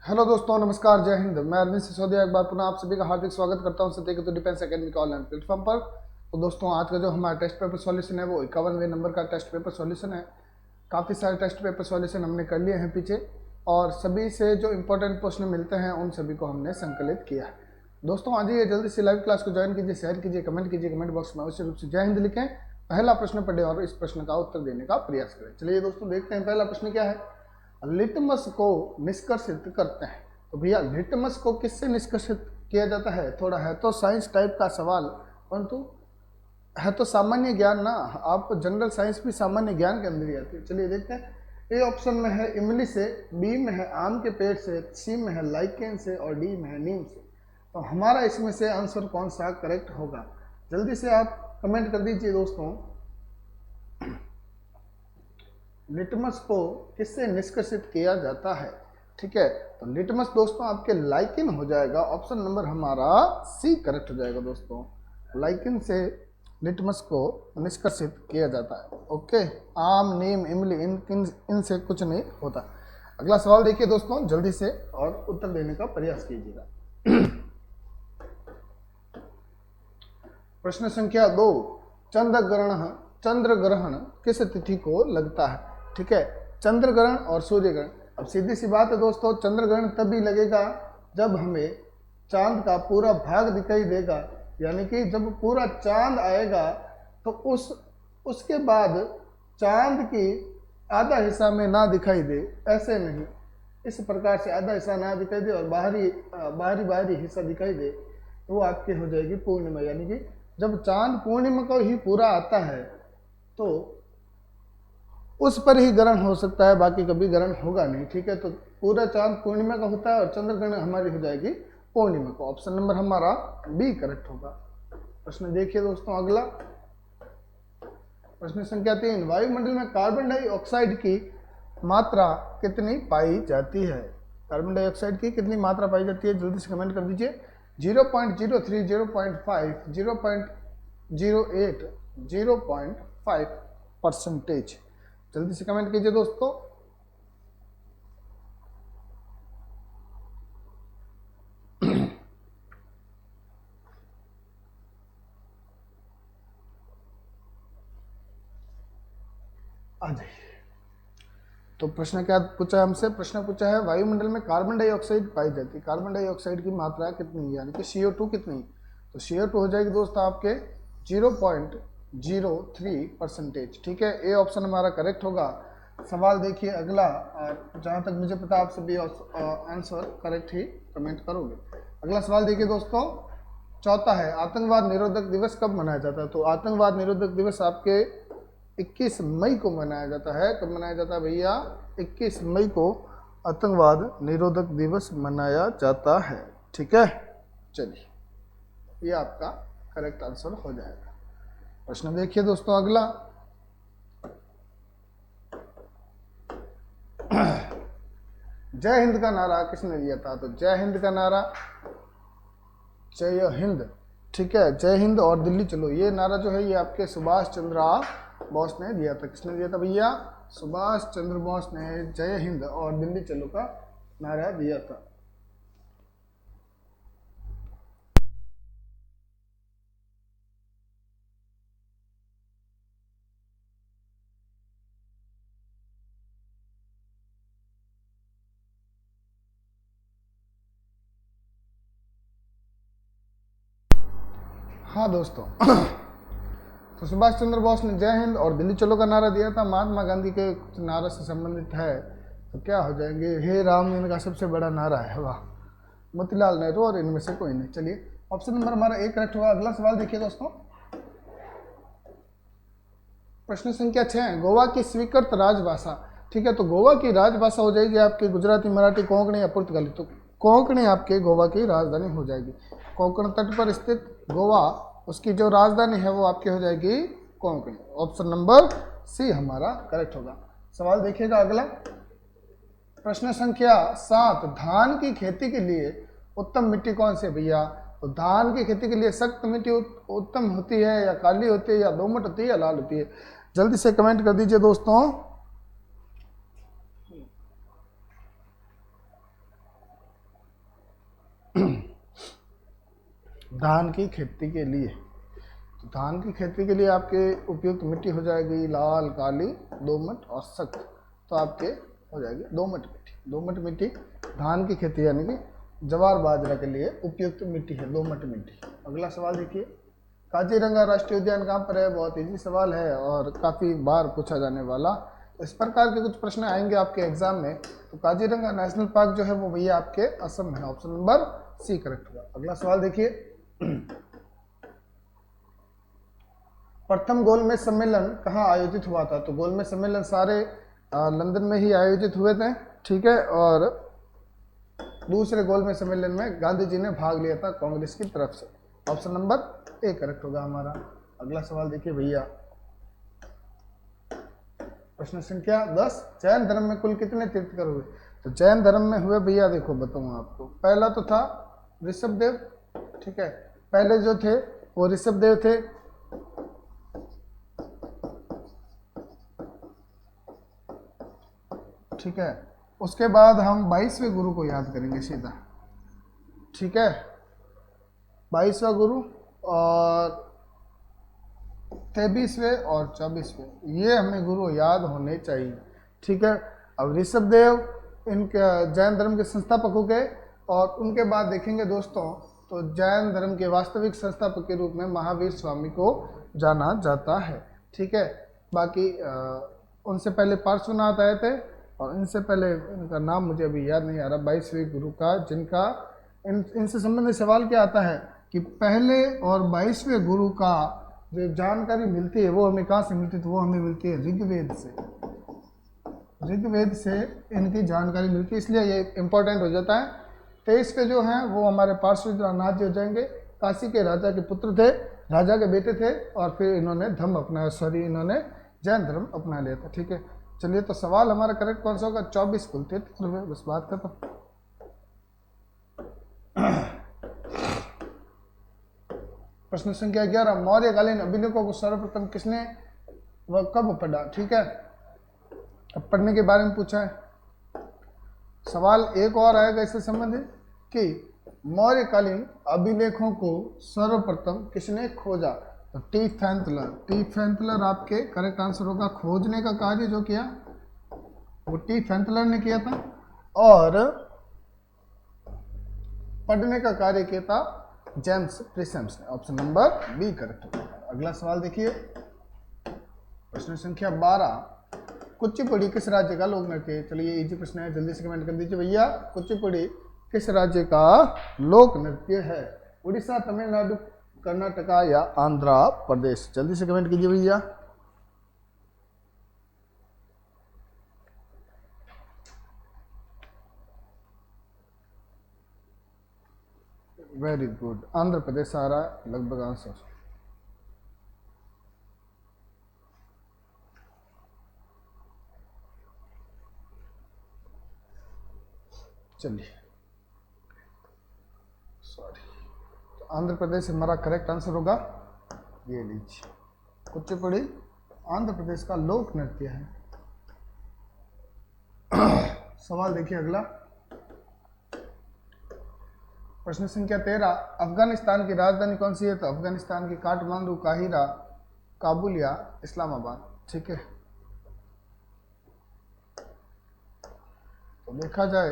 Hello दोस्तों, नमस्कार, जय हिंद। मैं अरविंद सिसोदिया एक बार पुनः आप सभी का हार्दिक स्वागत करता हूं सत्य केतु डिफेंस एकेडमी के ऑनलाइन प्लेटफॉर्म पर। तो दोस्तों, आज का जो हमारा टेस्ट पेपर सॉल्यूशन है वो 51वें नंबर का टेस्ट पेपर सॉल्यूशन है। काफ़ी सारे टेस्ट पेपर सॉल्यूशन हमने कर लिए हैं पीछे, और सभी से जो इंपॉर्टेंट प्रश्न मिलते हैं उन सभी को हमने संकलित किया है। दोस्तों, आज ये जल्दी से लाइव क्लास को ज्वाइन कीजिए, शेयर कीजिए, कमेंट कीजिए, कमेंट बॉक्स में अवश्य रूप से जय हिंद लिखें, पहला प्रश्न पढ़ें और इस प्रश्न का उत्तर देने का प्रयास करें। चलिए दोस्तों, देखते हैं पहला प्रश्न क्या है। लिटमस को निष्कर्षित करते हैं। तो भैया, लिटमस को किससे निष्कर्षित किया जाता है? थोड़ा है तो साइंस टाइप का सवाल, परंतु है तो सामान्य ज्ञान ना। आप जनरल साइंस भी सामान्य ज्ञान के अंदर ही आती है। चलिए देखते हैं। ए ऑप्शन में है इमली से, बी में है आम के पेड़ से, सी में है लाइकेन से और डी में है नीम से। तो हमारा इसमें से आंसर कौन सा करेक्ट होगा? जल्दी से आप कमेंट कर दीजिए दोस्तों। लिटमस को किससे निष्कर्षित किया जाता है? ठीक है, तो लिटमस दोस्तों आपके लाइकिन हो जाएगा। ऑप्शन नंबर हमारा सी करेक्ट हो जाएगा दोस्तों। लाइकिन से लिटमस को निष्कर्षित किया जाता है। ओके, आम, नीम, इमली इनसे कुछ नहीं होता। अगला सवाल देखिए दोस्तों जल्दी से, और उत्तर देने का प्रयास कीजिएगा। प्रश्न संख्या 2, चंद्र ग्रहण किस तिथि को लगता है? ठीक है, चंद्र ग्रहण और सूर्य ग्रहण। अब सीधी सी बात है दोस्तों, चंद्र ग्रहण तभी लगेगा जब हमें चांद का पूरा भाग दिखाई देगा, यानी कि जब पूरा चांद आएगा तो उसके बाद चांद की आधा हिस्सा में ना दिखाई दे, ऐसे नहीं, इस प्रकार से आधा हिस्सा ना दिखाई दे और बाहरी हिस्सा दिखाई दे, तो वो आपकी हो जाएगी पूर्णिमा। यानी कि जब चांद पूर्णिमा को ही पूरा आता है तो उस पर ही ग्रहण हो सकता है, बाकी कभी ग्रहण होगा नहीं। ठीक है, तो पूरा चांद पूर्णिमा का होता है और चंद्र ग्रहण हमारी हो जाएगी पूर्णिमा को। ऑप्शन नंबर हमारा बी करेक्ट होगा। प्रश्न देखिए दोस्तों अगला। प्रश्न संख्या 3, वायुमंडल में कार्बन डाइऑक्साइड की मात्रा कितनी पाई जाती है? कार्बन डाइऑक्साइड की कितनी मात्रा पाई जाती है? जल्दी से कमेंट कर दीजिए। 0.03, 0.5, 0.08, 0.5%। जल्दी से कमेंट कीजिए दोस्तों। आ जाइए। तो प्रश्न क्या पूछा है हमसे? प्रश्न पूछा है वायुमंडल में कार्बन डाइऑक्साइड पाई जाती है, कार्बन डाइऑक्साइड की मात्रा कितनी, यानी कि CO2 कितनी? तो CO2 हो जाएगी दोस्तों आपके 0.03%। ठीक है, ए ऑप्शन हमारा करेक्ट होगा। सवाल देखिए अगला, और जहाँ तक मुझे पता आप सभी आंसर करेक्ट ही कमेंट करोगे। अगला सवाल देखिए दोस्तों, चौथा है, आतंकवाद निरोधक दिवस कब मनाया जाता है? तो आतंकवाद निरोधक दिवस आपके 21 मई को मनाया जाता है। कब मनाया जाता है भैया? 21 मई को आतंकवाद निरोधक दिवस मनाया जाता है। ठीक है, चलिए ये आपका करेक्ट आंसर हो जाएगा। प्रश्न देखिए दोस्तों अगला। जय हिंद का नारा किसने दिया था? तो जय हिंद का नारा जय हिंद, ठीक है, जय हिंद और दिल्ली चलो, ये नारा जो है ये आपके सुभाष चंद्र बोस ने दिया था। किसने दिया था भैया? सुभाष चंद्र बोस ने जय हिंद और दिल्ली चलो का नारा दिया था। हाँ दोस्तों, तो सुभाष चंद्र बोस ने जय हिंद और दिल्ली चलो का नारा दिया था। महात्मा गांधी के कुछ नारा से संबंधित है, तो क्या हो जाएंगे? हे राम इनका सबसे बड़ा नारा है। वाह, मोतीलाल नेहरू और इनमें से कोई नहीं। चलिए ऑप्शन नंबर हमारा एक करेक्ट हुआ। अगला सवाल देखिए दोस्तों। प्रश्न संख्या 6, गोवा की स्वीकृत राजभाषा। ठीक है, तो गोवा की राजभाषा हो जाएगी आपकी गुजराती, मराठी, कोंकणी या पुर्तगाली। तो कोंकणी आपके गोवा की राजधानी हो जाएगी। कोंकण तट पर स्थित गोवा, उसकी जो राजधानी है वो आपकी हो जाएगी कोंकणी। ऑप्शन नंबर सी हमारा करेक्ट होगा। सवाल देखिएगा अगला। प्रश्न संख्या 7, धान की खेती के लिए उत्तम मिट्टी कौन सी है भैया? तो धान की खेती के लिए सख्त मिट्टी उत्तम होती है, या काली होती है, या दोमट होती है, या लाल होती है? जल्दी से कमेंट कर दीजिए दोस्तों। धान की खेती के लिए, तो धान की खेती के लिए आपके उपयुक्त मिट्टी हो जाएगी लाल, काली, दोमट और सख्त। तो आपके हो जाएगी दोमट मिट्टी। दोमट मिट्टी धान की खेती यानी कि ज्वार बाजरा के लिए उपयुक्त मिट्टी है दोमट मिट्टी। अगला सवाल देखिए, काजीरंगा राष्ट्रीय उद्यान कहाँ पर है? बहुत इजी सवाल है और काफ़ी बार पूछा जाने वाला। इस प्रकार के कुछ प्रश्न आएंगे आपके एग्जाम में। तो काजीरंगा नेशनल पार्क जो है वो भैया आपके असम में है। ऑप्शन नंबर सी करेक्ट होगा। अगला सवाल देखिए, प्रथम गोलमेज सम्मेलन कहाँ आयोजित हुआ था? तो गोलमेज सम्मेलन सारे लंदन में ही आयोजित हुए थे, ठीक है। और दूसरे गोलमेज सम्मेलन में गांधी जी ने भाग लिया था कांग्रेस की तरफ से। ऑप्शन नंबर ए करेक्ट होगा हमारा। अगला सवाल देखिए भैया, प्रश्न संख्या 10, जैन धर्म में कुल कितने तीर्थंकर हुए? तो जैन धर्म में हुए भैया, देखो बताऊँ आपको, पहला तो था ऋषभदेव, ठीक है। पहले जो थे वो ऋषभदेव थे, ठीक है। उसके बाद हम 22वें गुरु को याद करेंगे सीधा, ठीक है। 22वां गुरु और 23वें और 24वें, ये हमें गुरु याद होने चाहिए, ठीक है। अब ऋषभदेव इनके जैन धर्म के संस्थापक हो गए और उनके बाद देखेंगे दोस्तों तो जैन धर्म के वास्तविक संस्थापक के रूप में महावीर स्वामी को जाना जाता है, ठीक है। बाकी उनसे पहले पार्श्वनाथ आए थे और इनसे पहले इनका नाम मुझे अभी याद नहीं आ रहा 22वें गुरु का, जिनका इनसे संबंधित सवाल क्या आता है कि पहले और 22वें गुरु का जो जानकारी मिलती है वो हमें कहाँ से मिलती है? तो वो हमें मिलती है ऋग्वेद से। ऋग्वेद से इनकी जानकारी मिलती है, इसलिए ये इम्पोर्टेंट हो जाता है। 23वें जो हैं वो हमारे पार्श्वनाथ जी हो जाएंगे, काशी के राजा के पुत्र थे, राजा के बेटे थे और फिर इन्होंने धर्म अपनाया, इन्होंने जैन धर्म अपना लिया था, ठीक है। चलिए, तो सवाल हमारा करेक्ट कौन सा होगा? 24 कुल तीर्थंकर हुए, बस बात खत्म। प्रश्न संख्या 11, मौर्यकालीन अभिलेखों को सर्वप्रथम किसने व कब पढ़ा? ठीक है, अब पढ़ने के बारे में पूछा है। सवाल एक और आएगा इससे संबंधित कि मौर्यकालीन अभिलेखों को सर्वप्रथम किसने खोजा? तो टी फैंतलर आपके करेक्ट आंसर होगा। खोजने का कार्य जो किया वो टी फैंतलर ने किया था और पढ़ने का कार्य किया था जेम्स प्रिसेम्स ने। ऑप्शन नंबर बी करेक्ट होगा। अगला सवाल देखिए, प्रश्न संख्या 12, कुचिपुड़ी किस राज्य का लोक नृत्य है? चलिए इजी प्रश्न है, जल्दी से कमेंट कर दीजिए भैया। कुचिपुड़ी किस राज्य का लोक नृत्य है? उड़ीसा, तमिलनाडु, कर्नाटका या आंध्र प्रदेश? जल्दी से कमेंट कीजिए भैया। वेरी गुड, आंध्र प्रदेश आ रहा है लगभग आंसर। चलिए, सॉरी, तो आंध्र प्रदेश हमारा करेक्ट आंसर होगा। ये लीजिए, कुचिपुड़ी आंध्र प्रदेश का लोक नृत्य है। सवाल देखिए अगला, प्रश्न संख्या 13, अफगानिस्तान की राजधानी कौन सी है? तो अफगानिस्तान की काठमांडू, काहिरा, काबुल या इस्लामाबाद? ठीक है, तो देखा जाए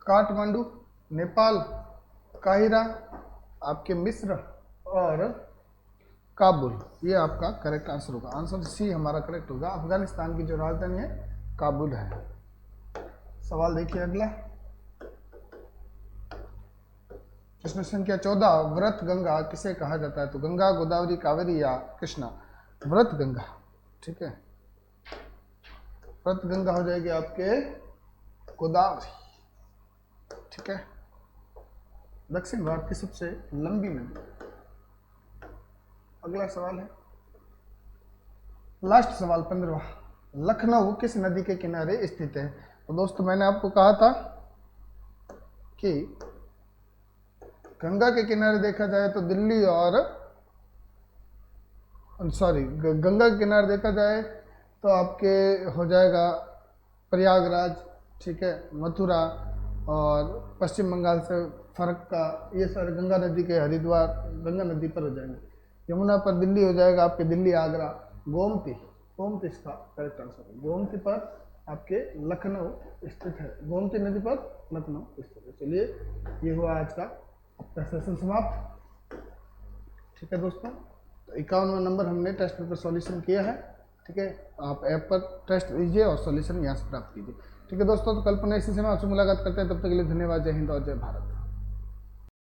काठमांडू नेपाल, काहिरा आपके मिस्र और काबुल, ये आपका करेक्ट आंसर होगा। आंसर सी हमारा करेक्ट होगा। अफगानिस्तान की जो राजधानी है काबुल है। सवाल देखिए अगला, प्रश्न संख्या 14, व्रत गंगा किसे कहा जाता है? तो गंगा, गोदावरी, कावेरी या कृष्णा? व्रत गंगा, ठीक है, व्रत गंगा हो जाएगी आपके गोदावरी, ठीक है, दक्षिण भारत की सबसे लंबी नदी। अगला सवाल है, लास्ट सवाल 15वां, लखनऊ किस नदी के किनारे स्थित है? तो दोस्तों मैंने आपको कहा था कि गंगा के किनारे देखा जाए तो दिल्ली और गंगा के किनारे देखा जाए तो आपके हो जाएगा प्रयागराज, ठीक है, मथुरा और पश्चिम बंगाल से फर्क का ये सारे गंगा नदी के हरिद्वार गंगा नदी पर हो जाएंगे। यमुना पर दिल्ली हो जाएगा आपके, दिल्ली आगरा। गोमती, गोमती इसका करेक्ट आंसर है। गोमती पर आपके लखनऊ स्थित है, गोमती नदी पर लखनऊ स्थित है। चलिए ये हुआ आज का अपना सेशन समाप्त। ठीक है दोस्तों, तो 51वां नंबर हमने टेस्ट पेपर सॉल्यूशन किया है। ठीक है, आप ऐप पर टेस्ट लीजिए और सॉल्यूशन यहाँ से प्राप्त कीजिए। ठीक है दोस्तों, तो कल पुनः इसी समय आपसे मुलाकात करते हैं। तब तक के लिए धन्यवाद। जय हिंद और जय भारत।